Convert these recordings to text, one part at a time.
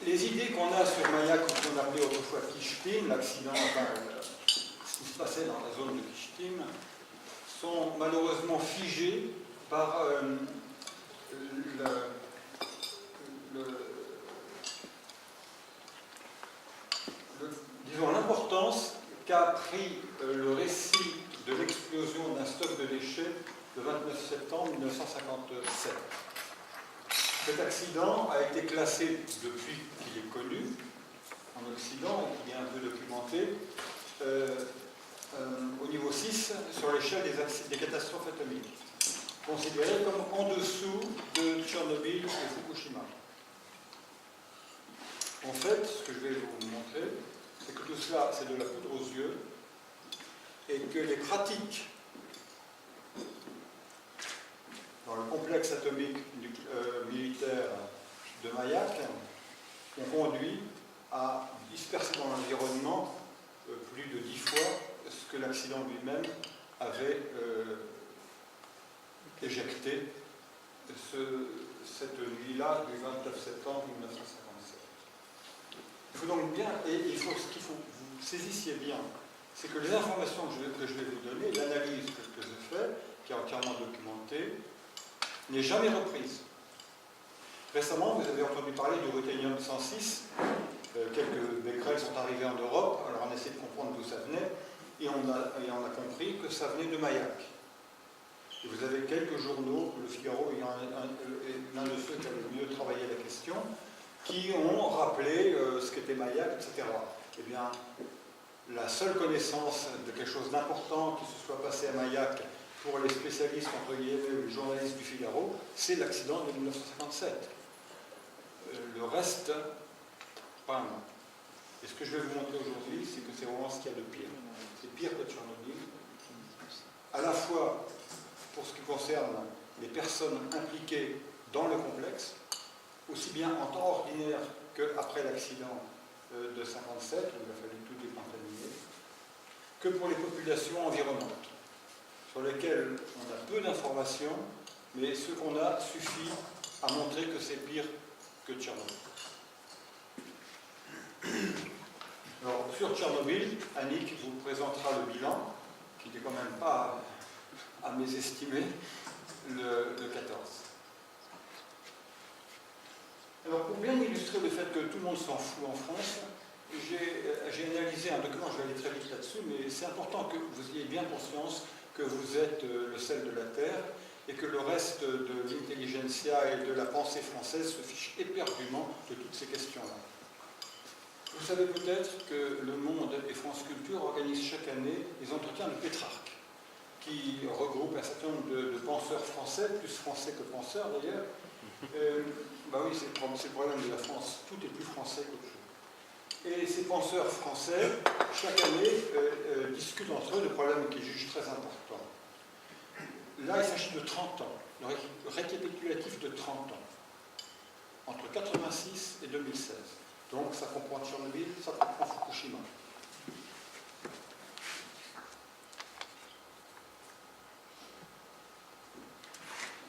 les idées qu'on a sur Mayak, qu'on appelait autrefois Kishtim, l'accident, ce qui se passait dans la zone de Kishtim, sont malheureusement figées par disons, l'importance qu'a pris le récit de l'explosion d'un stock de déchets le 29 septembre 1957. Cet accident a été classé, depuis qu'il est connu, en Occident, et qu'il est un peu documenté, au niveau 6, sur l'échelle des catastrophes atomiques, considéré comme en dessous de Tchernobyl et Fukushima. En fait, ce que je vais vous montrer, c'est que tout cela, c'est de la poudre aux yeux, et que les pratiques dans le complexe atomique militaire de Mayak ont conduit à disperser dans l'environnement plus de 10 fois ce que l'accident lui-même avait éjecté cette nuit-là du 29 septembre 1957. Il faut donc bien, et ce qu'il faut que vous saisissiez bien, c'est que les informations que je vais vous donner, l'analyse que je fais, qui est entièrement documentée, n'est jamais reprise. Récemment, vous avez entendu parler du ruthénium 106. Quelques becquerels sont arrivés en Europe, alors on essaie de comprendre d'où ça venait, et on a compris que ça venait de Mayak. Et vous avez quelques journaux, Le Figaro est l'un de ceux qui avaient mieux travaillé la question, qui ont rappelé ce qu'était Mayak, etc. Eh bien, la seule connaissance de quelque chose d'important qui se soit passé à Mayak pour les spécialistes, entre guillemets, les journalistes du Figaro, c'est l'accident de 1957. Le reste, pas un. Et ce que je vais vous montrer aujourd'hui, c'est que c'est vraiment ce qu'il y a de pire. C'est pire que Tchernobyl, à la fois pour ce qui concerne les personnes impliquées dans le complexe, aussi bien en temps ordinaire qu'après l'accident de 1957, où il a fallu tout décontaminer, que pour les populations environnantes, sur lesquelles on a peu d'informations, mais ce qu'on a suffit à montrer que c'est pire que Tchernobyl. Alors, sur Tchernobyl, Annick vous présentera le bilan, qui n'est quand même pas à mésestimer, le 14. Alors, pour bien illustrer le fait que tout le monde s'en fout en France, j'ai analysé un document, je vais aller très vite là-dessus, mais c'est important que vous ayez bien conscience que vous êtes le sel de la Terre et que le reste de l'intelligentsia et de la pensée française se fiche éperdument de toutes ces questions-là. Vous savez peut-être que Le Monde et France Culture organisent chaque année des entretiens de Pétrarque, qui regroupent un certain nombre de penseurs français, plus français que penseurs d'ailleurs. Bah oui, c'est le problème de la France, tout est plus français qu'autre chose. Et ces penseurs français, chaque année, discutent entre eux de problèmes qu'ils jugent très importants. Là, il s'agit de 30 ans, le récapitulatif de 30 ans, entre 86 et 2016. Donc, ça comprend Tchernobyl, ça comprend Fukushima.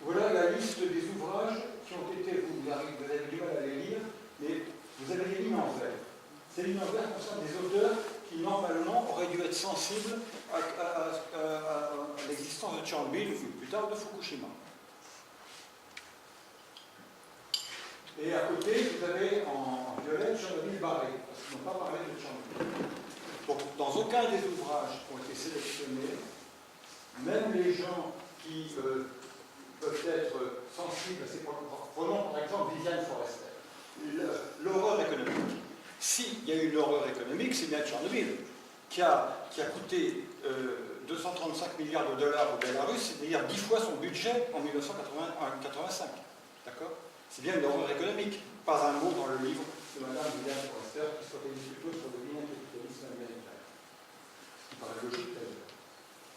Voilà la liste des ouvrages qui ont été, vous avez du mal à les lire, mais vous avez les lignes en vert. Ces lignes en vert concernent des auteurs qui, normalement, auraient dû être sensibles à l'existence de Tchernobyl, ou plus tard de Fukushima. Et à côté, vous avez en violet Tchernobyl barré, parce qu'ils n'ont pas parlé de Tchernobyl. Donc, dans aucun des ouvrages qui ont été sélectionnés, même les gens qui peuvent être sensibles à ces problèmes, prenons par exemple Viviane Forester, l'horreur économique. S'il y a eu une horreur économique, c'est bien Tchernobyl, qui a coûté 235 milliards de dollars au Bélarus, c'est-à-dire 10 fois son budget en 1985. D'accord ? C'est bien une horreur économique. Pas un mot dans le livre de Mme Viviane Forester qui se focalise plutôt sur le capitalisme américain. Ce qui paraît logique d'ailleurs.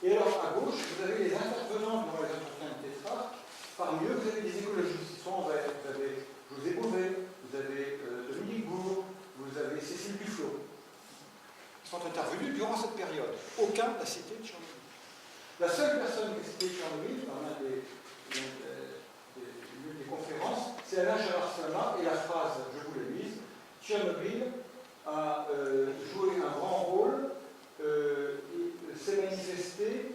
Et alors, à gauche, vous avez les intervenants dans les entretiens de Pétrarque. Parmi eux, vous avez des écologistes qui sont en vert. Vous avez José Bové, vous avez Dominique Bourg, vous avez Cécile Duflot. Ils sont intervenus durant cette période. Aucun n'a cité Tchernobyl. La seule personne qui a cité Tchernobyl, dans l'un des conférences, c'est Alain Chavarcema, et la phrase, je vous l'ai mise, Tchernobyl a joué un grand rôle, s'est manifesté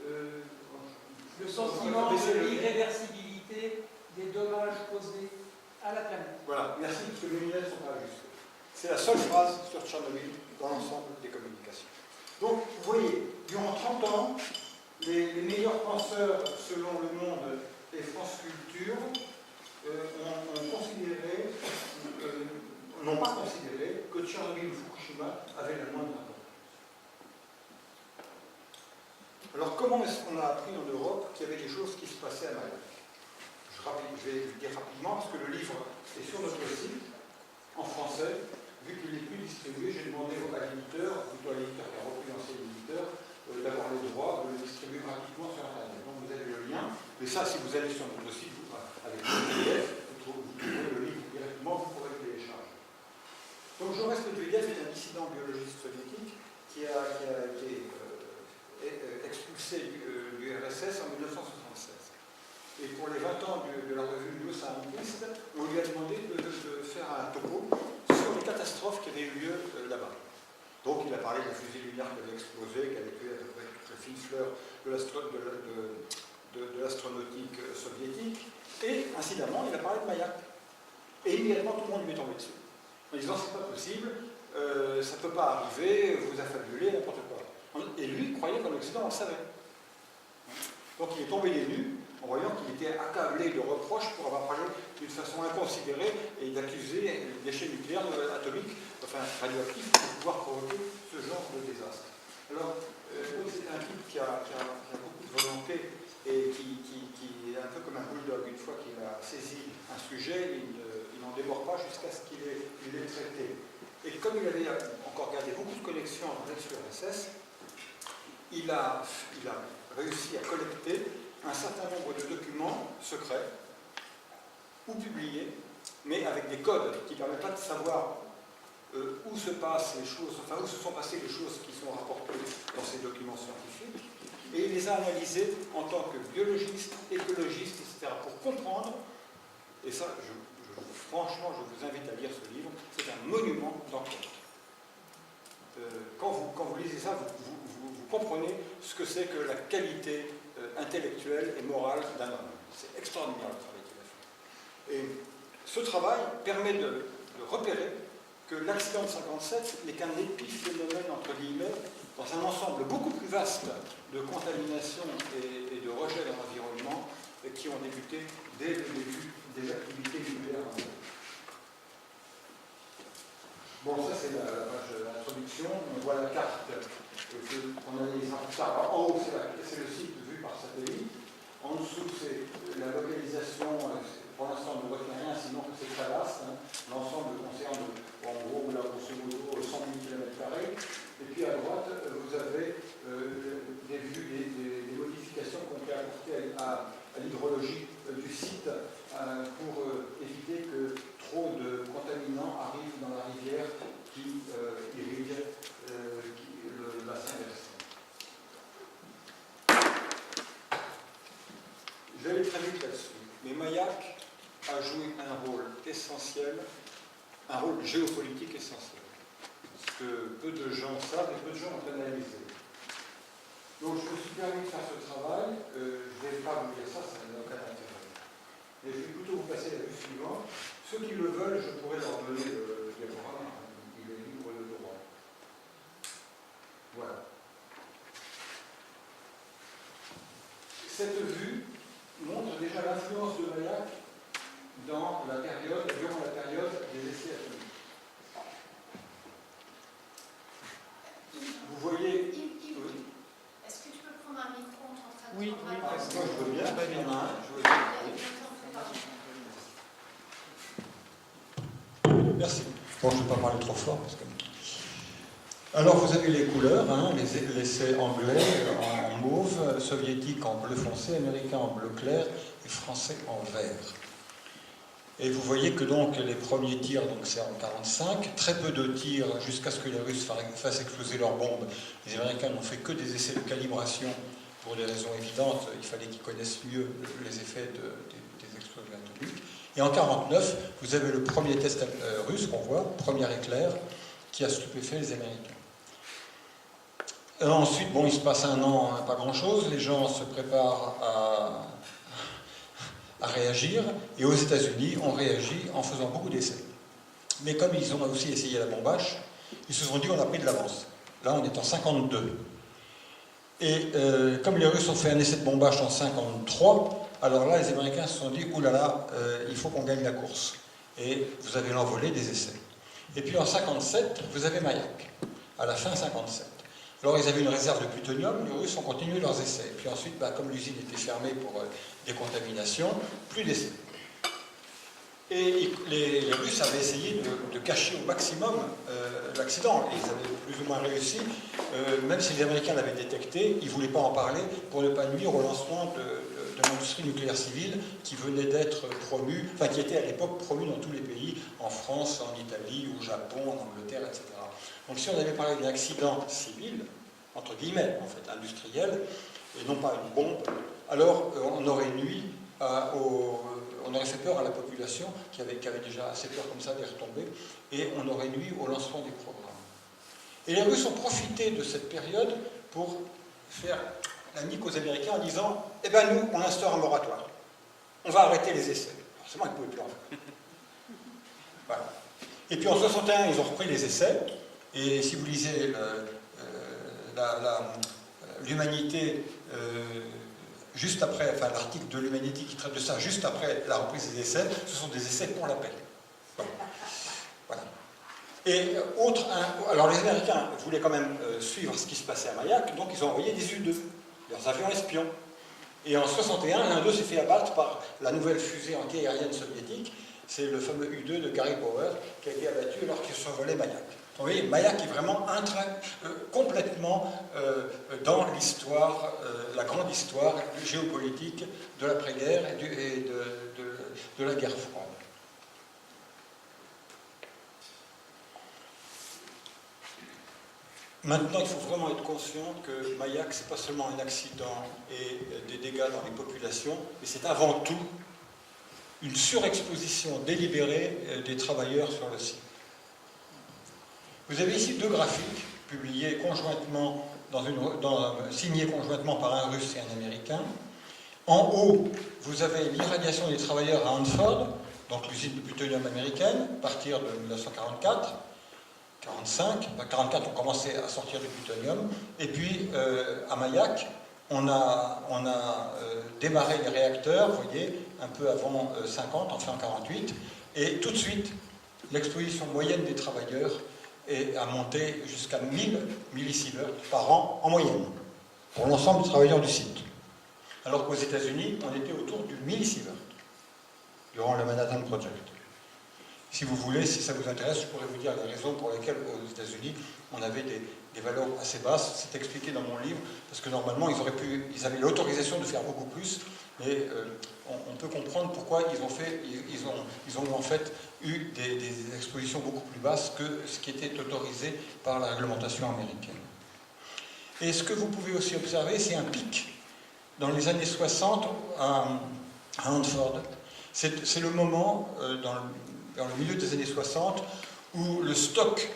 le sentiment de l'irréversibilité des dommages causés à la planète. Voilà, merci, parce que les lunettes ne sont pas ajustées. C'est la seule phrase sur Tchernobyl dans l'ensemble des communications. Donc, vous voyez, durant 30 ans, les meilleurs penseurs, selon Le Monde et France Culture, n'ont pas considéré que Tchernobyl ou Fukushima avaient la moindre importance. Alors, comment est-ce qu'on a appris en Europe qu'il y avait des choses qui se passaient à Mayotte? Je vais le dire rapidement, parce que le livre est sur notre site, en français. Vu qu'il n'est plus distribué, j'ai demandé à l'éditeur, plutôt à l'éditeur qui a repris l'ancien éditeur, d'avoir le droit de le distribuer gratuitement sur Internet. Donc vous avez le lien, mais ça, si vous allez sur notre site, avec le PDF, vous trouvez le livre directement, vous pourrez le télécharger. Donc Joris Medvedev est un dissident biologiste soviétique qui a été expulsé du RSS en 1976. Et pour les 20 ans de la revue New Scientist, on lui a demandé de faire un topo sur les catastrophes qui avaient eu lieu là-bas. Donc il a parlé de la fusée lunaire qui avait explosé, qui avait tué à peu près toutes les fines fleurs de l'astronautique soviétique. Et incidemment, il a parlé de Mayak. Et immédiatement, tout le monde lui est tombé dessus. En disant, c'est pas possible, ça ne peut pas arriver, vous affabulez, n'importe quoi. Et lui, il croyait qu'en Occident, on le savait. Donc il est tombé des nues en voyant qu'il était accablé de reproches pour avoir parlé d'une façon inconsidérée et d'accuser les déchets nucléaires, atomiques, enfin radioactifs, de pouvoir provoquer ce genre de désastre. Alors, c'est un type qui a beaucoup de volonté et qui est un peu comme un bulldog. Une fois qu'il a saisi un sujet, il n'en démord pas jusqu'à ce qu'il l'ait traité. Et comme il avait encore gardé beaucoup de connexions avec l'ex-URSS, il a réussi à collecter un certain nombre de documents secrets ou publiés, mais avec des codes qui ne permettent pas de savoir où se passent les choses, enfin où se sont passées les choses qui sont rapportées dans ces documents scientifiques, et il les a analysés en tant que biologiste, écologiste, etc., pour comprendre, et ça, franchement, je vous invite à lire ce livre, c'est un monument d'enquête. Quand vous lisez ça, vous comprenez ce que c'est que la qualité intellectuelle et morale d'un homme. C'est extraordinaire le travail qu'il a fait. Et ce travail permet de repérer que l'accident de 57 n'est qu'un épiphénomène, entre guillemets, dans un ensemble beaucoup plus vaste de contamination et de rejet de l'environnement qui ont débuté dès le début des activités nucléaires en Europe. Bon, ça c'est la page d'introduction. On voit la carte qu'on analysera plus tard. En haut, c'est le site vu par satellite. En dessous, c'est la localisation. Pour l'instant, on ne retient rien, sinon que c'est très vaste. L'ensemble concerne, en gros, là, grosso modo, 100 000 km². Et puis à droite, vous avez des vues, des modifications qu'on peut apporter à l'hydrologie du site pour éviter que trop de contaminants arrivent dans la rivière qui irrigue le bassin versant. Je vais aller très vite là-dessus. Mais Mayak a joué un rôle essentiel, un rôle géopolitique essentiel. Ce que peu de gens savent et peu de gens ont analysé. Donc je me suis permis de faire ce travail. Je ne vais pas vous dire ça, ça n'a aucun intérêt. Mais je vais plutôt vous passer la vue suivante. Ceux qui le veulent, je pourrais leur donner le diaporama. Il est libre de droit. Voilà. Cette vue montre déjà l'influence de Mayak durant la période des essais atomiques. Vous voyez. Oui. Est-ce que tu peux prendre un micro en train de Oui, prendre oui. un Moi je veux bien, il y en a un. Je veux bien. Merci. Bon, je ne vais pas parler trop fort. Parce que... Alors, vous avez les couleurs, hein, les essais anglais en mauve, soviétiques en bleu foncé, américains en bleu clair et français en vert. Et vous voyez que donc les premiers tirs, donc c'est en 1945, très peu de tirs jusqu'à ce que les Russes fassent exploser leurs bombes. Les Américains n'ont fait que des essais de calibration pour des raisons évidentes. Il fallait qu'ils connaissent mieux les effets des explosions atomiques. Et en 1949, vous avez le premier test russe qu'on voit, premier éclair, qui a stupéfait les Américains. Ensuite, bon, il se passe un an, pas grand-chose, les gens se préparent à réagir, et aux États-Unis, on réagit en faisant beaucoup d'essais. Mais comme ils ont aussi essayé la bombache, ils se sont dit on a pris de l'avance. Là, on est en 52. Et comme les Russes ont fait un essai de bombache en 53, alors là, les Américains se sont dit oulala, il faut qu'on gagne la course. Et vous avez l'envolée des essais. Et puis en 57, vous avez Mayak, à la fin 57. Alors ils avaient une réserve de plutonium, les Russes ont continué leurs essais. Et puis ensuite, comme l'usine était fermée pour décontamination, plus d'essais. Et les Russes avaient essayé de cacher au maximum l'accident. Et ils avaient plus ou moins réussi, même si les Américains l'avaient détecté, ils ne voulaient pas en parler pour ne pas nuire au lancement de l'industrie nucléaire civile qui venait d'être promue, enfin qui était à l'époque promue dans tous les pays, en France, en Italie, au Japon, en Angleterre, etc. Donc si on avait parlé d'un accident civil, entre guillemets, en fait, industriel, et non pas une bombe, alors on aurait nui on aurait fait peur à la population qui avait déjà assez peur comme ça des retombées, et on aurait nui au lancement des programmes. Et les Russes ont profité de cette période pour faire la nique aux Américains en disant « Eh bien nous, on instaure un moratoire. On va arrêter les essais. » Forcément, ils ne pouvaient plus en faire. Voilà. Et puis en 61, ils ont repris les essais, et si vous lisez l'Humanité juste après, enfin l'article de l'Humanité qui traite de ça juste après la reprise des essais, ce sont des essais pour la paix. Voilà. Et alors les Américains voulaient quand même suivre ce qui se passait à Mayak, donc ils ont envoyé des U-2, leurs avions espions. Et en 61, l'un d'eux s'est fait abattre par la nouvelle fusée anti-aérienne soviétique, c'est le fameux U-2 de Gary Power qui a été abattu alors qu'il survolait Mayak. Vous voyez, Mayak est vraiment complètement dans l'histoire, la grande histoire géopolitique de l'après-guerre et de la guerre froide. Maintenant, il faut vraiment être conscient que Mayak, ce n'est pas seulement un accident et des dégâts dans les populations, mais c'est avant tout une surexposition délibérée des travailleurs sur le site. Vous avez ici deux graphiques publiés conjointement, signés conjointement par un Russe et un Américain. En haut, vous avez l'irradiation des travailleurs à Hanford, donc l'usine de plutonium américaine, à partir de 1944. 45, 44 on commençait à sortir du plutonium, et puis à Mayak, on a démarré les réacteurs, vous voyez, un peu avant 50, enfin en 48, et tout de suite, l'exposition moyenne des travailleurs a monté jusqu'à 1000 millisieverts par an en moyenne, pour l'ensemble des travailleurs du site. Alors qu'aux États-Unis, on était autour du millisievert, durant le Manhattan Project. Si vous voulez, si ça vous intéresse, je pourrais vous dire les raisons pour lesquelles aux États-Unis on avait des valeurs assez basses. C'est expliqué dans mon livre, parce que normalement ils avaient l'autorisation de faire beaucoup plus, mais on peut comprendre pourquoi ils ont en fait eu des expositions beaucoup plus basses que ce qui était autorisé par la réglementation américaine. Et ce que vous pouvez aussi observer, c'est un pic dans les années 60 à Hanford. C'est le moment dans le milieu des années 60, où le stock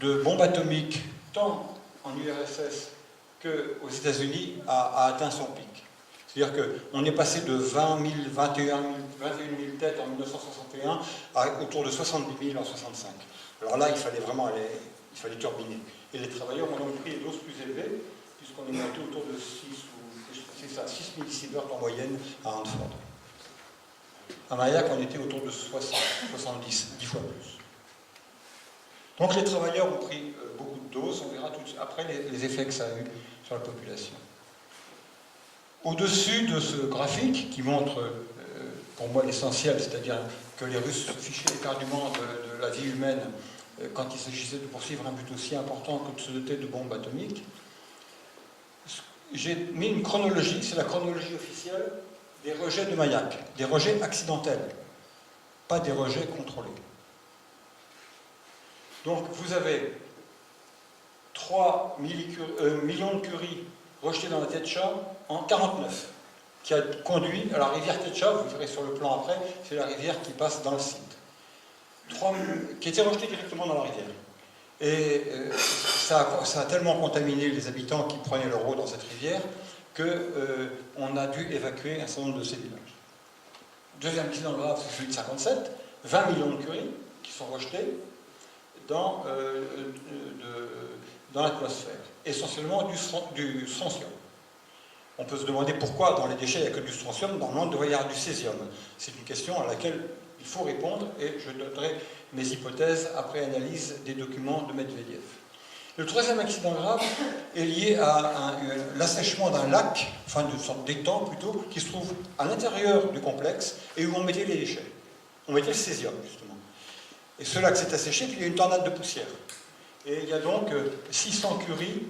de bombes atomiques, tant en URSS qu'aux États-Unis, a atteint son pic. C'est-à-dire qu'on est passé de 20 000, 21 000 têtes en 1961 à autour de 70 000 en 65. Alors là, il fallait vraiment il fallait turbiner. Et les travailleurs ont donc pris des doses plus élevées, puisqu'on est monté autour de 6 millisieverts en moyenne à Hanford. À Mayak, on était autour de 60, 70, 10 fois plus. Donc les travailleurs ont pris beaucoup de doses, on verra tout de suite après les effets que ça a eu sur la population. Au-dessus de ce graphique qui montre, pour moi, l'essentiel, c'est-à-dire que les Russes se fichaient éperdument de la vie humaine quand il s'agissait de poursuivre un but aussi important que de se doter de bombes atomiques, j'ai mis une chronologie, c'est la chronologie officielle des rejets de Mayak, des rejets accidentels, pas des rejets contrôlés. Donc vous avez 3 millions de curies rejetées dans la Tetcha en 49. qui a conduit à la rivière Tetcha, vous verrez sur le plan après, c'est la rivière qui passe dans le site, qui a été rejetée directement dans la rivière. Et ça a tellement contaminé les habitants qui prenaient leur eau dans cette rivière qu'on a dû évacuer un certain nombre de ces villages. Deuxième accident grave, c'est celui de 57, 20 millions de curies qui sont rejetés dans l'atmosphère, essentiellement du strontium. On peut se demander pourquoi dans les déchets il n'y a que du strontium, dans le monde devrait y avoir du césium. C'est une question à laquelle il faut répondre et je donnerai mes hypothèses après analyse des documents de Medvedev. Le troisième accident grave est lié à l'assèchement d'un lac, enfin d'une sorte d'étang plutôt, qui se trouve à l'intérieur du complexe et où on mettait les déchets. On mettait le césium, justement. Et ce lac s'est asséché, puis il y a eu une tornade de poussière. Et il y a donc 600 curies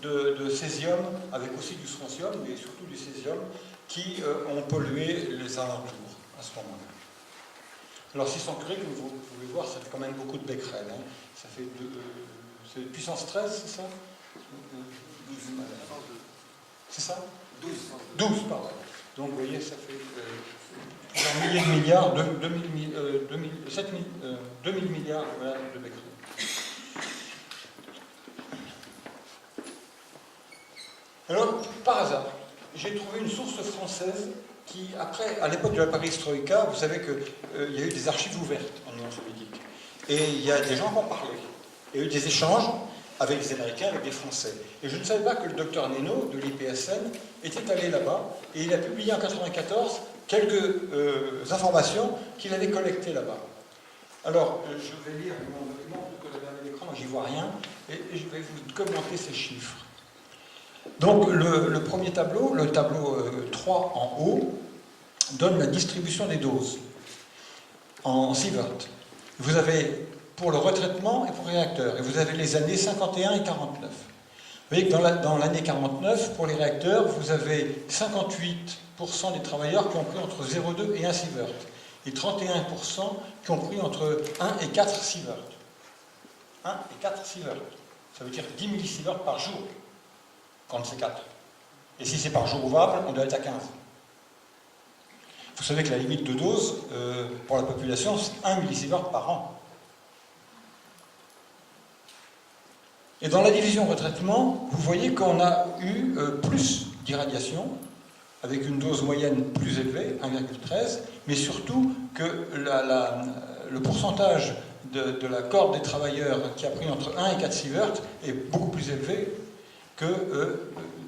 de césium, avec aussi du strontium, mais surtout du césium, qui ont pollué les alentours à ce moment-là. Alors 600 curies, comme vous pouvez voir, ça fait quand même beaucoup de becquerels. Hein. Ça fait c'est puissance 13, c'est ça 12. C'est ça 12, pardon. Donc vous voyez, ça fait plusieurs milliers de milliards, 2000 milliards voilà, de becquerels. Alors, par hasard, j'ai trouvé une source française qui, après, à l'époque de la perestroïka, vous savez qu'il y a eu des archives ouvertes en Union soviétique. Et il y a des gens qui en parlaient. Il y a eu des échanges avec les Américains, avec des Français. Et je ne savais pas que le docteur Neno, de l'IPSN, était allé là-bas, et il a publié en 1994 quelques informations qu'il avait collectées là-bas. Alors, je vais lire mon document, que vous avez à l'écran, j'y vois rien, et je vais vous commenter ces chiffres. Donc, le premier tableau, le tableau 3 en haut, donne la distribution des doses en sievert. Vous avez pour le retraitement et pour le réacteur, et vous avez les années 51 et 49. Vous voyez que dans l'année 49, pour les réacteurs, vous avez 58% des travailleurs qui ont pris entre 0,2 et 1 sievert, et 31% qui ont pris entre 1 et 4 sievert. 1 et 4 sievert. Ça veut dire 10 millisieverts par jour, quand c'est 4. Et si c'est par jour ouvrable, on doit être à 15. Vous savez que la limite de dose pour la population, c'est 1 millisievert par an. Et dans la division retraitement, vous voyez qu'on a eu plus d'irradiation, avec une dose moyenne plus élevée, 1,13, mais surtout que le pourcentage de la corde des travailleurs qui a pris entre 1 et 4 sieverts est beaucoup plus élevé que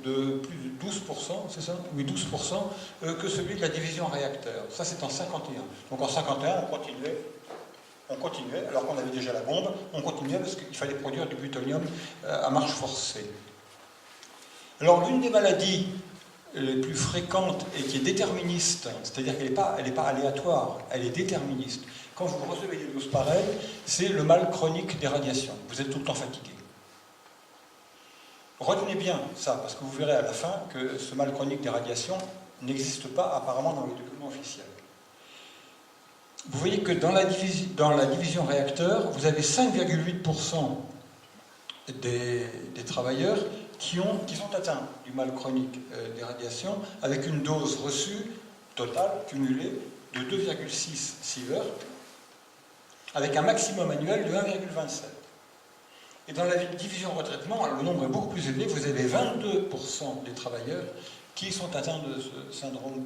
de plus de 12%, c'est ça? Oui, 12%, que celui de la division réacteur. Ça, c'est en 51. Donc en 51, on continuait, alors qu'on avait déjà la bombe, on continuait parce qu'il fallait produire du plutonium à marche forcée. Alors, l'une des maladies les plus fréquentes et qui est déterministe, c'est-à-dire qu'elle n'est pas aléatoire, elle est déterministe. Quand vous recevez des doses pareilles, c'est le mal chronique des radiations. Vous êtes tout le temps fatigué. Retenez bien ça, parce que vous verrez à la fin que ce mal chronique des radiations n'existe pas apparemment dans les documents officiels. Vous voyez que dans la division réacteur, vous avez 5,8% des travailleurs qui sont atteints du mal chronique des radiations, avec une dose reçue totale, cumulée, de 2,6 sieverts, avec un maximum annuel de 1,27. Et dans la division retraitement, le nombre est beaucoup plus élevé, vous avez 22% des travailleurs qui sont atteints de ce syndrome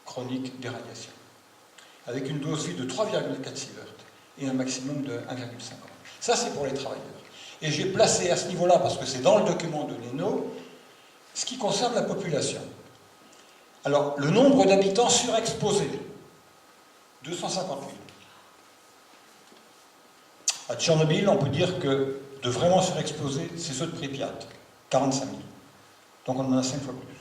chronique des radiations, avec une dose vie de 3,4 sieverts et un maximum de 1,50. Ça, c'est pour les travailleurs. Et j'ai placé à ce niveau-là, parce que c'est dans le document de Neno, ce qui concerne la population. Alors, le nombre d'habitants surexposés, 250 000. À Tchernobyl, on peut dire que de vraiment surexposés, c'est ceux de Pripyat, 45 000. Donc on en a 5 fois plus.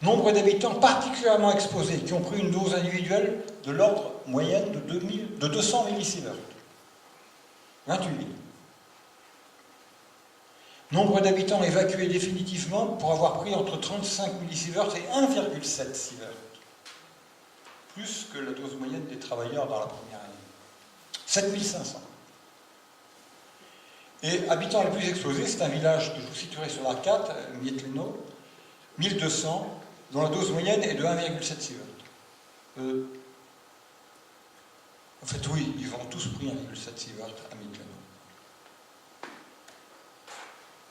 Nombre d'habitants particulièrement exposés qui ont pris une dose individuelle de l'ordre moyenne de 200 millisieverts. 28 000. Nombre d'habitants évacués définitivement pour avoir pris entre 35 millisieverts et 1,7 sieverts. Plus que la dose moyenne des travailleurs dans la première année. 7500. Et habitants les plus exposés, c'est un village que je vous situerai sur la carte, Mietleno, 1200, dont la dose moyenne est de 1,7 sievert. En fait, oui, ils ont tous pris 1,7 sievert à Mittlenon.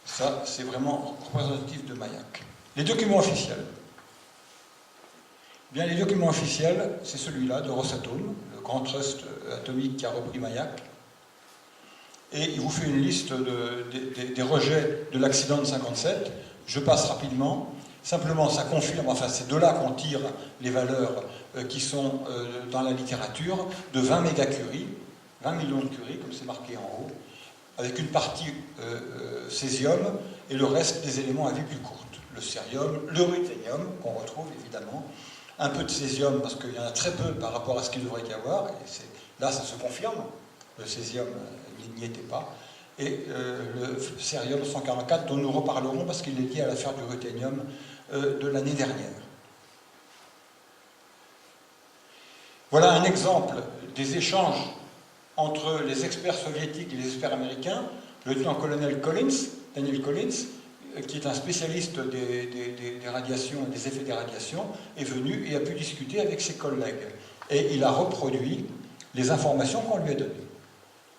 Ça, c'est vraiment représentatif de Mayak. Les documents officiels. Bien, les documents officiels, c'est celui-là de Rosatom, le grand trust atomique qui a repris Mayak. Et il vous fait une liste des rejets de l'accident de 57. Je passe rapidement. Simplement, ça confirme, enfin, c'est de là qu'on tire les valeurs qui sont dans la littérature, de 20 mégacuries, 20 millions de curies, comme c'est marqué en haut, avec une partie césium et le reste des éléments à vie plus courte. Le cérium, le ruthénium, qu'on retrouve évidemment, un peu de césium, parce qu'il y en a très peu par rapport à ce qu'il devrait y avoir, et là ça se confirme, le césium n'y était pas, et le cérium 144, dont nous reparlerons parce qu'il est lié à l'affaire du ruthénium de l'année dernière. Voilà un exemple des échanges entre les experts soviétiques et les experts américains. Le lieutenant-colonel Collins, Daniel Collins, qui est un spécialiste des radiations et des effets des radiations, est venu et a pu discuter avec ses collègues. Et il a reproduit les informations qu'on lui a données.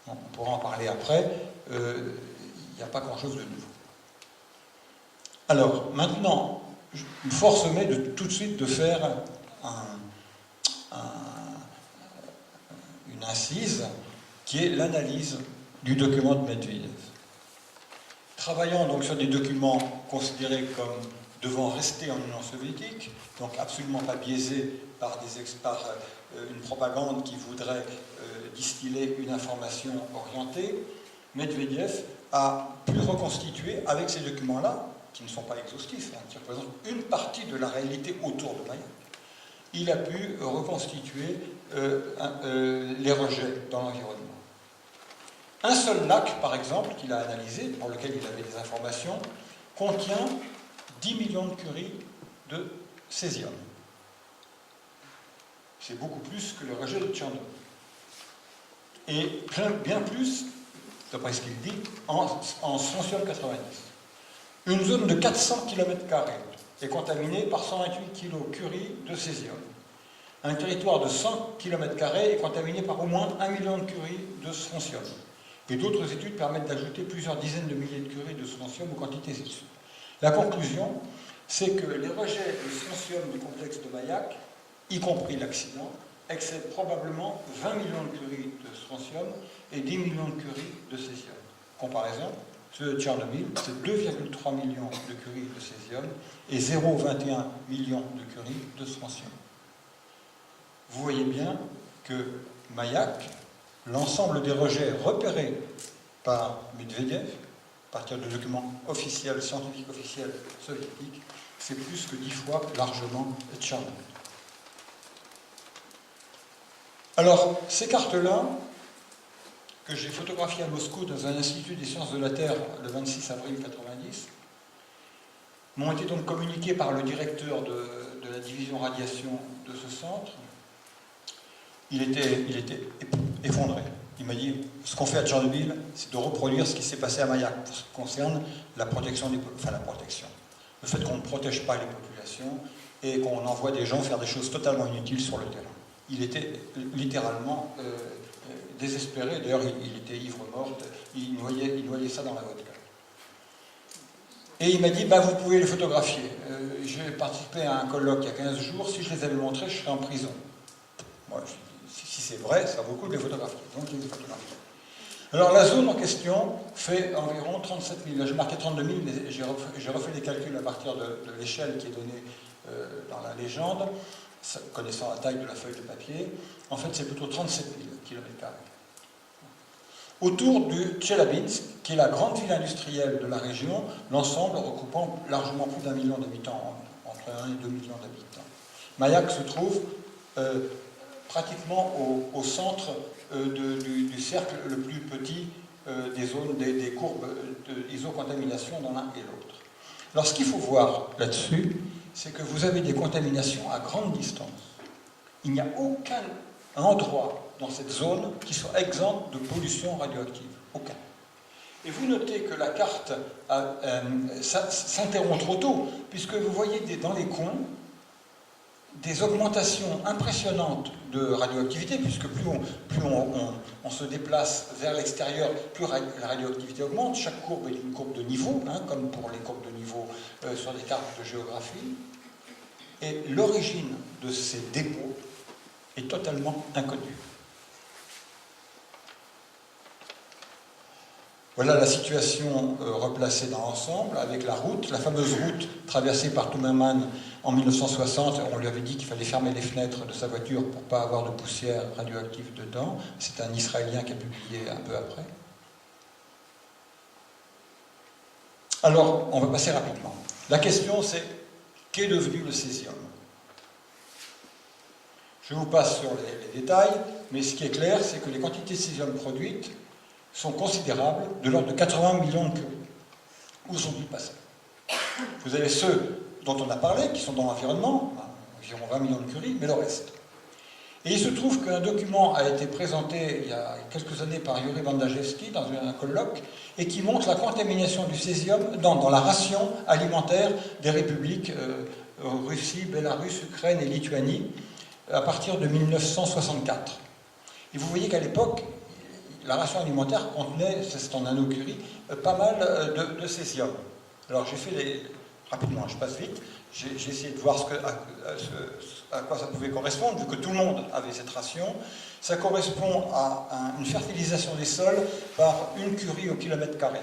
On pourra en parler après, il n'y a pas grand-chose de nouveau. Alors, maintenant, une force met tout de suite de faire une incise qui est l'analyse du document de Medvedev. Travaillant donc sur des documents considérés comme devant rester en Union soviétique, donc absolument pas biaisés par une propagande qui voudrait distiller une information orientée, Medvedev a pu reconstituer avec ces documents-là, qui ne sont pas exhaustifs, qui représentent une partie de la réalité autour de Mayak, il a pu reconstituer les rejets dans l'environnement. Un seul lac, par exemple, qu'il a analysé, pour lequel il avait des informations, contient 10 millions de curies de césium. C'est beaucoup plus que le rejet de Tchernobyl. Et bien plus, d'après ce qu'il dit, en strontium 90. Une zone de 400 km² est contaminée par 128 kg curie de césium. Un territoire de 100 km² est contaminé par au moins 1 million de curies de strontium. Et d'autres études permettent d'ajouter plusieurs dizaines de milliers de curies de strontium aux quantités issues. La conclusion, c'est que les rejets de strontium du complexe de Mayak, y compris l'accident, excèdent probablement 20 millions de curies de strontium et 10 millions de curies de césium. Comparaison, ceux de Tchernobyl, c'est 2,3 millions de curies de césium et 0,21 millions de curies de strontium. Vous voyez bien que Mayak, l'ensemble des rejets repérés par Medvedev, à partir de documents officiels, scientifiques officiels soviétiques, c'est plus que 10 fois largement Tchernobyl. Alors, ces cartes-là, que j'ai photographiées à Moscou dans un institut des sciences de la Terre le 26 avril 1990, m'ont été donc communiquées par le directeur de la division radiation de ce centre. Il était effondré. Il m'a dit, ce qu'on fait à Tchernobyl, c'est de reproduire ce qui s'est passé à Mayak pour ce qui concerne la protection le fait qu'on ne protège pas les populations et qu'on envoie des gens faire des choses totalement inutiles sur le terrain. Il était littéralement désespéré. D'ailleurs, il était ivre-mort. Il noyait ça dans la vodka. Et il m'a dit, vous pouvez les photographier. J'ai participé à un colloque il y a 15 jours. Si je les avais montrés, je serais en prison. Moi, si c'est vrai, ça vaut le coup de les photographier. Donc, je les ai photographiés. Alors, la zone en question fait environ 37 000. Là, j'ai marqué 32 000, mais j'ai refait les calculs à partir de l'échelle qui est donnée dans la légende, connaissant la taille de la feuille de papier. En fait, c'est plutôt 37 000 km². Autour du Tcheliabinsk, qui est la grande ville industrielle de la région, l'ensemble recoupant largement plus d'1 million d'habitants, entre 1 et 2 millions d'habitants. Mayak se trouve pratiquement au centre du cercle le plus petit des zones, des courbes d'isocontamination dans l'un et l'autre. Alors ce qu'il faut voir là-dessus, c'est que vous avez des contaminations à grande distance. Il n'y a aucun endroit dans cette zone qui soit exempt de pollution radioactive. Aucun. Et vous notez que la carte s'interrompt trop tôt, puisque vous voyez dans les coins des augmentations impressionnantes de radioactivité, puisque plus on se déplace vers l'extérieur, plus la radioactivité augmente. Chaque courbe est une courbe de niveau, hein, comme pour les courbes de niveau sur des cartes de géographie. Et l'origine de ces dépôts est totalement inconnue. Voilà la situation replacée dans l'ensemble, avec la route, la fameuse route traversée par Timmerman en 1960. On lui avait dit qu'il fallait fermer les fenêtres de sa voiture pour ne pas avoir de poussière radioactive dedans. C'est un Israélien qui a publié un peu après. Alors, on va passer rapidement. La question, c'est qu'est devenu le césium? Je vous passe sur les détails, mais ce qui est clair, c'est que les quantités de césium produites sont considérables, de l'ordre de 80 millions de curies. Où sont-ils passés? Vous avez ceux dont on a parlé, qui sont dans l'environnement, environ 20 millions de curies, mais le reste. Et il se trouve qu'un document a été présenté il y a quelques années par Yuri Bandajewski dans un colloque, et qui montre la contamination du césium dans la ration alimentaire des républiques Russie, Bélarus, Ukraine et Lituanie, à partir de 1964. Et vous voyez qu'à l'époque, la ration alimentaire contenait, c'est en nanocurie, pas mal de césium. Alors j'ai fait rapidement, je passe vite, j'ai essayé de voir à quoi ça pouvait correspondre, vu que tout le monde avait cette ration. Ça correspond à une fertilisation des sols par 1 curie au kilomètre carré.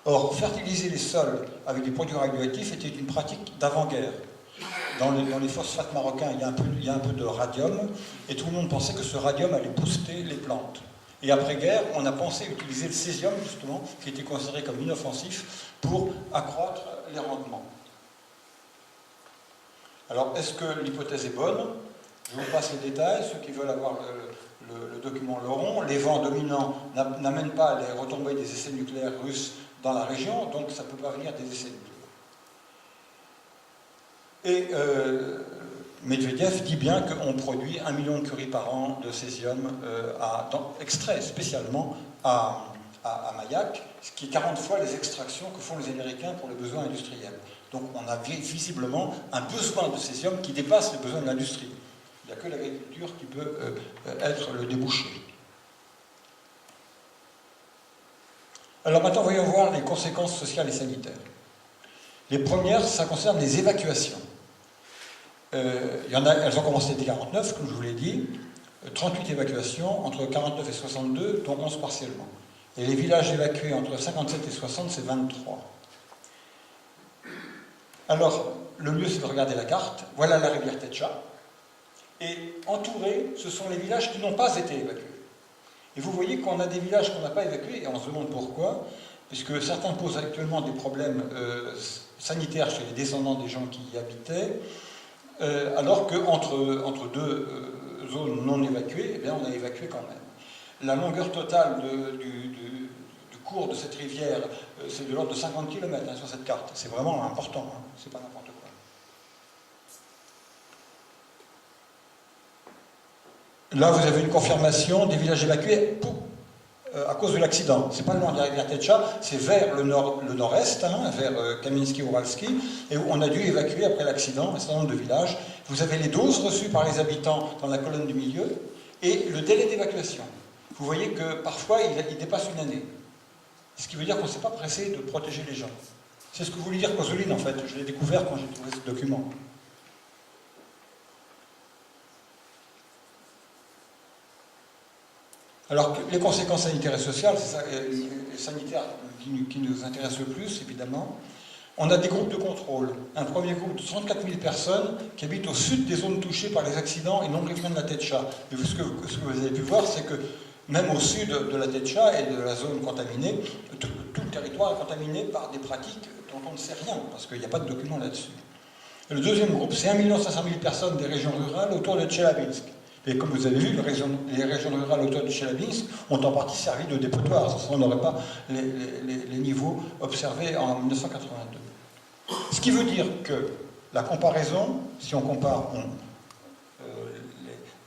Or, fertiliser les sols avec des produits radioactifs était une pratique d'avant-guerre. Dans les phosphates marocains, il y a un peu de radium, et tout le monde pensait que ce radium allait booster les plantes. Et après-guerre, on a pensé utiliser le césium, justement, qui était considéré comme inoffensif, pour accroître les rendements. Alors, est-ce que l'hypothèse est bonne? Je vous passe les détails. Ceux qui veulent avoir le document l'auront. Les vents dominants n'amènent pas les retombées des essais nucléaires russes dans la région, donc ça ne peut pas venir des essais nucléaires. Et Medvedev dit bien qu'on produit 1 million de curies par an de césium extrait spécialement à Mayak, ce qui est 40 fois les extractions que font les Américains pour les besoins industriels. Donc on a visiblement un besoin de césium qui dépasse les besoins de l'industrie. Il n'y a que l'agriculture qui peut être le débouché. Alors maintenant, voyons voir les conséquences sociales et sanitaires. Les premières, ça concerne les évacuations. Elles ont commencé dès 1949, comme je vous l'ai dit, 38 évacuations entre 1949 et 1962, dont 11 partiellement. Et les villages évacués entre 1957 et 1960, c'est 23. Alors, le mieux, c'est de regarder la carte. Voilà la rivière Tetcha. Et entourés, ce sont les villages qui n'ont pas été évacués. Et vous voyez qu'on a des villages qu'on n'a pas évacués, et on se demande pourquoi, puisque certains posent actuellement des problèmes sanitaires chez les descendants des gens qui y habitaient, alors qu'entre deux zones non évacuées, eh bien, on a évacué quand même. La longueur totale du cours de cette rivière, c'est de l'ordre de 50 km sur cette carte. C'est vraiment important, hein, c'est pas n'importe quoi. Là, vous avez une confirmation des villages évacués à cause de l'accident. C'est pas loin de la rivière Tetcha, c'est vers le nord-est, hein, vers Kaminsky-Uralski, et où on a dû évacuer après l'accident un certain nombre de villages. Vous avez les doses reçues par les habitants dans la colonne du milieu et le délai d'évacuation. Vous voyez que parfois il dépasse une année. Ce qui veut dire qu'on ne s'est pas pressé de protéger les gens. C'est ce que voulait dire Kozuline en fait. Je l'ai découvert quand j'ai trouvé ce document. Alors, les conséquences sanitaires et sociales, c'est ça, les sanitaires qui nous intéressent le plus, évidemment. On a des groupes de contrôle. Un premier groupe de 34 000 personnes qui habitent au sud des zones touchées par les accidents et non riveraines de la Tetcha. Et ce que vous avez pu voir, c'est que même au sud de la Tetcha et de la zone contaminée, tout le territoire est contaminé par des pratiques dont on ne sait rien, parce qu'il n'y a pas de documents là-dessus. Et le deuxième groupe, c'est 1 500 000 personnes des régions rurales autour de Tchelabinsk. Et comme vous avez vu, les régions rurales autour de Tchelabinsk ont en partie servi de dépotoir, sinon on n'aurait pas les niveaux observés en 1982. Ce qui veut dire que la comparaison, si on compare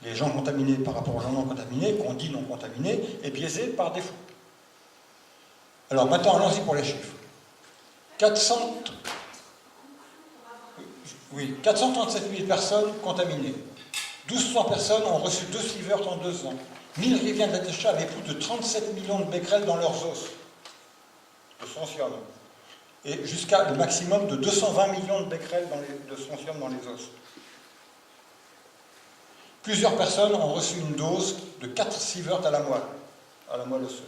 les gens contaminés par rapport aux gens non contaminés, qu'on dit non contaminés, est biaisée par défaut. Alors maintenant, allons-y pour les chiffres. Oui, 437 000 personnes contaminées. 1200 personnes ont reçu 2 sieverts en 2 ans. 1000 rivières d'Atasha avaient plus de 37 millions de becquerels dans leurs os de strontium. Et jusqu'à le maximum de 220 millions de becquerels de strontium dans les os. Plusieurs personnes ont reçu une dose de 4 sieverts à la moelle osseuse.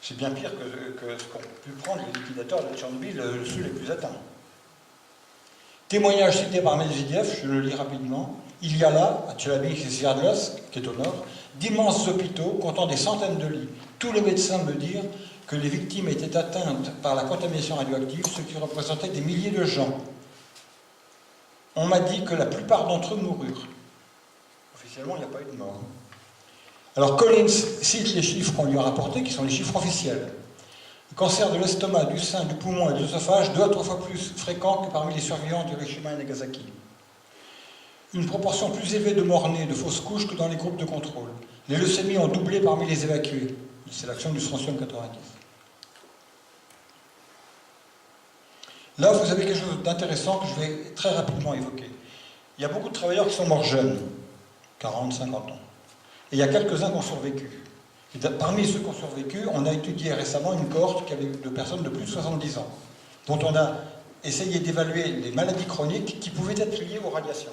C'est bien pire que ce qu'ont pu prendre les liquidateurs de Tchernobyl, ceux les plus atteints. Témoignage cité par Medvedev, je le lis rapidement. Il y a là, à Tchelabisk et Sverdlovsk, qui est au nord, d'immenses hôpitaux comptant des centaines de lits. Tous les médecins me dirent que les victimes étaient atteintes par la contamination radioactive, ce qui représentait des milliers de gens. On m'a dit que la plupart d'entre eux moururent. Officiellement, il n'y a pas eu de mort. Alors Collins cite les chiffres qu'on lui a rapportés, qui sont les chiffres officiels. Le cancer de l'estomac, du sein, du poumon et de l'œsophage 2 à 3 fois plus fréquent que parmi les survivants d'Hiroshima et Nagasaki. Une proportion plus élevée de morts-nés, de fausses couches que dans les groupes de contrôle. Les leucémies ont doublé parmi les évacués. C'est l'action du strontium 90. Là, vous avez quelque chose d'intéressant que je vais très rapidement évoquer. Il y a beaucoup de travailleurs qui sont morts jeunes, 40, 50 ans. Et il y a quelques-uns qui ont survécu. Et parmi ceux qui ont survécu, on a étudié récemment une cohorte de personnes de plus de 70 ans, dont on a essayé d'évaluer les maladies chroniques qui pouvaient être liées aux radiations.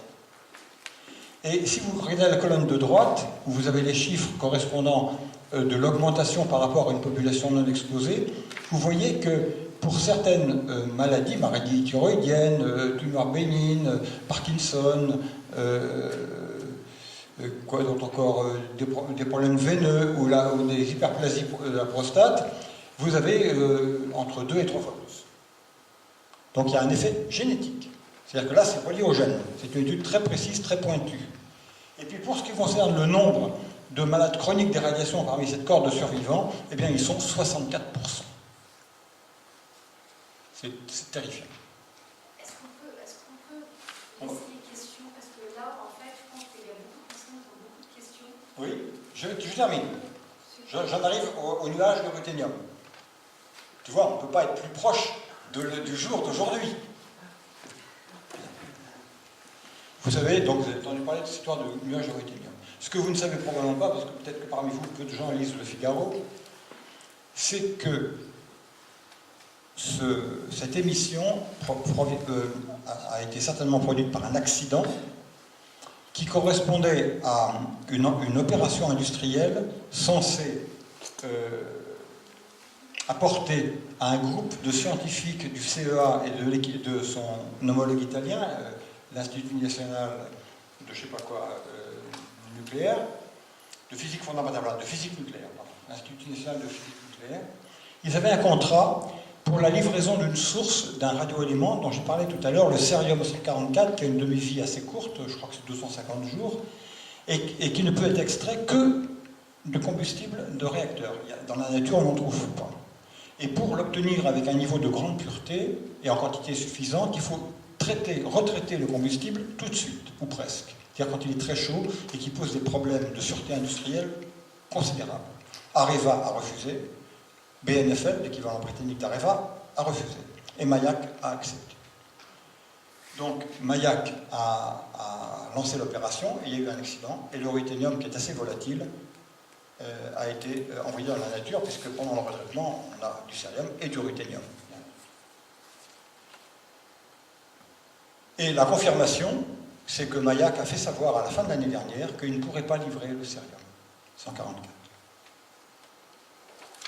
Et si vous regardez la colonne de droite, où vous avez les chiffres correspondant de l'augmentation par rapport à une population non exposée, vous voyez que pour certaines maladies thyroïdiennes, tumeurs bénignes, Parkinson, quoi d'autre encore, des problèmes veineux ou des hyperplasies de la prostate, vous avez entre 2 et 3 fois plus. Donc il y a un effet génétique. C'est-à-dire que là, c'est relié aux gènes. C'est une étude très précise, très pointue. Et puis pour ce qui concerne le nombre de malades chroniques des radiations parmi cette cohorte de survivants, eh bien ils sont 64%. C'est terrifiant. Est-ce qu'on peut laisser les questions? Parce que là, en fait, je pense qu'il y a beaucoup de personnes qui ont beaucoup de questions. Oui, je termine. J'en arrive au nuage de ruthénium. Tu vois, on ne peut pas être plus proche du jour d'aujourd'hui. Vous savez, donc vous avez entendu parler de cette histoire de nuage de ruthénium. Ce que vous ne savez probablement pas, parce que peut-être que parmi vous, peu de gens lisent Le Figaro, c'est que cette émission a été certainement produite par un accident qui correspondait à une opération industrielle censée apporter à un groupe de scientifiques du CEA et de son homologue italien, l'Institut national de je ne sais pas quoi, nucléaire, de physique fondamentale, de physique nucléaire, l'Institut national de physique nucléaire. Ils avaient un contrat pour la livraison d'une source d'un radioélément dont j'ai parlé tout à l'heure, le cérium-144, qui a une demi-vie assez courte, je crois que c'est 250 jours, et qui ne peut être extrait que de combustible de réacteur. Dans la nature, on n'en trouve pas. Et pour l'obtenir avec un niveau de grande pureté et en quantité suffisante, il faut retraiter le combustible tout de suite, ou presque. C'est-à-dire quand il est très chaud et qu'il pose des problèmes de sûreté industrielle considérables. Areva a refusé, BNFL, l'équivalent britannique d'Areva, a refusé. Et Mayak a accepté. Donc Mayak a lancé l'opération, et il y a eu un accident, et le ruthénium, qui est assez volatile, a été envoyé dans la nature, puisque pendant le retraitement, on a du cérium et du ruthénium. Et la confirmation, c'est que Mayak a fait savoir à la fin de l'année dernière qu'il ne pourrait pas livrer le cérium 144.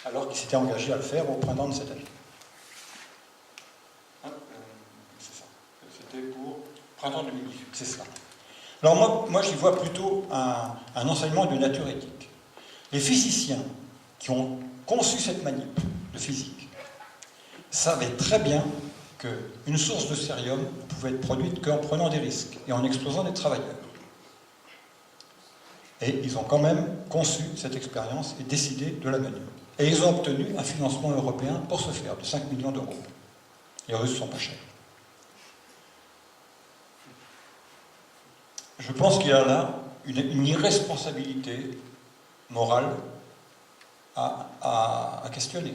Alors qu'il s'était engagé à le faire au printemps de cette année. C'est ça. C'était pour printemps 2018, c'est ça. Alors moi j'y vois plutôt un enseignement de nature éthique. Les physiciens qui ont conçu cette manip de physique savaient très bien qu'une source de cérium ne pouvait être produite qu'en prenant des risques et en exposant des travailleurs. Et ils ont quand même conçu cette expérience et décidé de la mener. Et ils ont obtenu un financement européen pour ce faire, de 5 millions d'euros. Les Russes ne sont pas chers. Je pense qu'il y a là une irresponsabilité morale à questionner.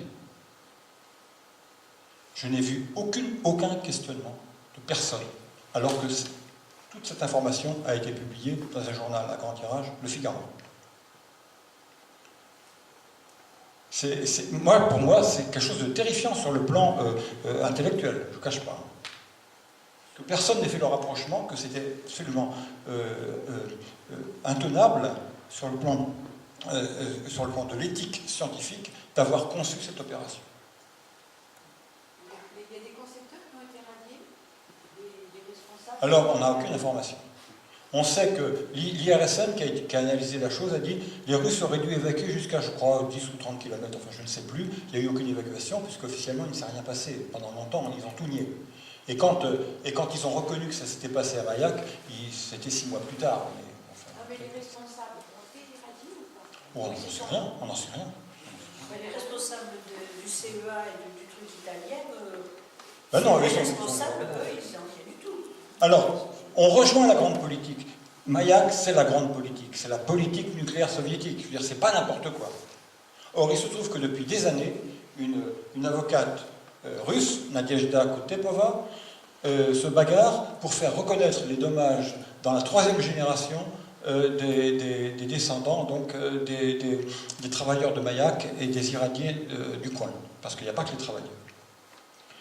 Je n'ai vu aucun questionnement Personne. Alors que toute cette information a été publiée dans un journal à grand tirage, Le Figaro. Pour moi, c'est quelque chose de terrifiant sur le plan intellectuel, je ne cache pas. Que personne n'ait fait le rapprochement, que c'était absolument intenable sur le plan de l'éthique scientifique d'avoir conçu cette opération. Il y a des concepteurs qui ont été radiés, des responsables. Alors, on n'a aucune information. On sait que l'IRSN, qui a analysé la chose, a dit que les Russes auraient dû évacuer jusqu'à, je crois, 10 ou 30 km, enfin je ne sais plus. Il n'y a eu aucune évacuation, puisqu'officiellement il ne s'est rien passé. Pendant longtemps, ils ont tout nié. Et quand ils ont reconnu que ça s'était passé à Mayak, c'était 6 mois plus tard. Mais, enfin, mais les responsables ont été irradiés ou pas? on n'en sait rien, on n'en sait rien. Les responsables du CEA et du truc italien, Ben non, les ils sont- responsables, eux, ils n'ont rien du tout. Alors, on rejoint la grande politique. Mayak, c'est la grande politique, c'est la politique nucléaire soviétique. Je veux dire, c'est pas n'importe quoi. Or, il se trouve que depuis des années, une avocate russe, Nadezhda Kutepova, se bagarre pour faire reconnaître les dommages dans la 3e génération des descendants, donc des travailleurs de Mayak et des irradiés du coin. Parce qu'il n'y a pas que les travailleurs.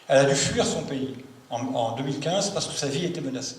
Elle a dû fuir son pays en 2015 parce que sa vie était menacée.